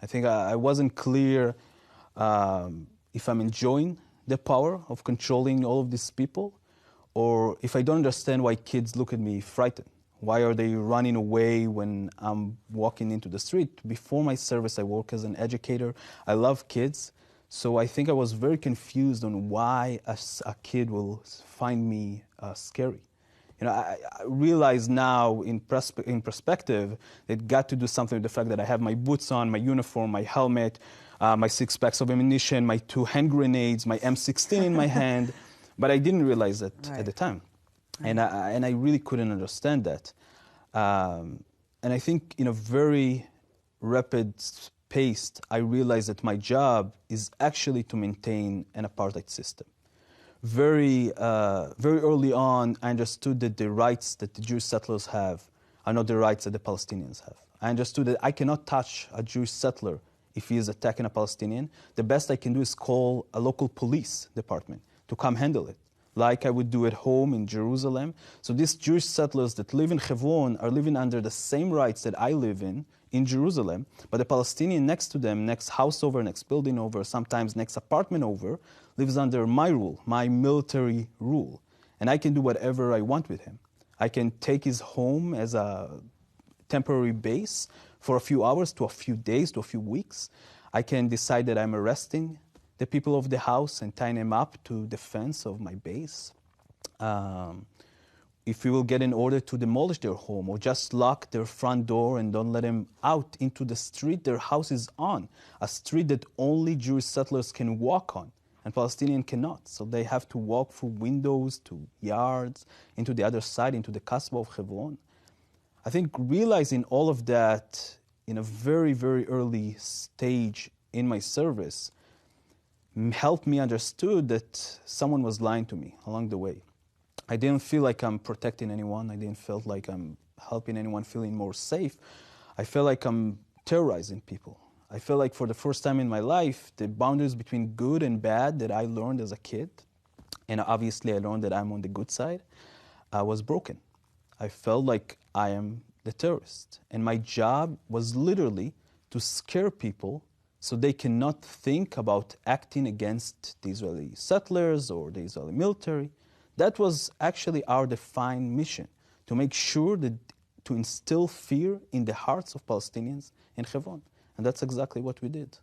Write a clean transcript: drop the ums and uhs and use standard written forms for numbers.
I think I wasn't clear if I'm enjoying the power of controlling all of these people, or if I don't understand why kids look at me frightened. Why are they running away when I'm walking into the street? Before my service, I work as an educator. I love kids. So I think I was very confused on why a kid will find me scary. You know, I realize now in perspective, it got to do something with the fact that I have my boots on, my uniform, my helmet, my 6 packs of ammunition, my 2 hand grenades, my M16 in my hand. But I didn't realize that at the time. Right. And I really couldn't understand that. And I think in a very rapid pace, I realized that my job is actually to maintain an apartheid system. Very early on, I understood that the rights that the Jewish settlers have are not the rights that the Palestinians have. I understood that I cannot touch a Jewish settler if he is attacking a Palestinian. The best I can do is call a local police department to come handle it, like I would do at home in Jerusalem. So these Jewish settlers that live in Hebron are living under the same rights that I live in Jerusalem, but the Palestinian next to them, next house over, next building over, sometimes next apartment over, lives under my rule, my military rule. And I can do whatever I want with him. I can take his home as a temporary base for a few hours to a few days to a few weeks. I can decide that I'm arresting the people of the house and tying them up to the fence of my base. If we will get an order to demolish their home or just lock their front door and don't let them out into the street their house is on, a street that only Jewish settlers can walk on and Palestinians cannot. So they have to walk through windows to yards, into the other side, into the Kasbah of Hebron. I think realizing all of that in a very, very early stage in my service helped me understood that someone was lying to me along the way. I didn't feel like I'm protecting anyone. I didn't feel like I'm helping anyone feeling more safe. I felt like I'm terrorizing people. I felt like for the first time in my life, the boundaries between good and bad that I learned as a kid, and obviously I learned that I'm on the good side, was broken. I felt like I am the terrorist. And my job was literally to scare people so they cannot think about acting against the Israeli settlers or the Israeli military. That was actually our defined mission, to make sure that to instill fear in the hearts of Palestinians in Hebron. And that's exactly what we did.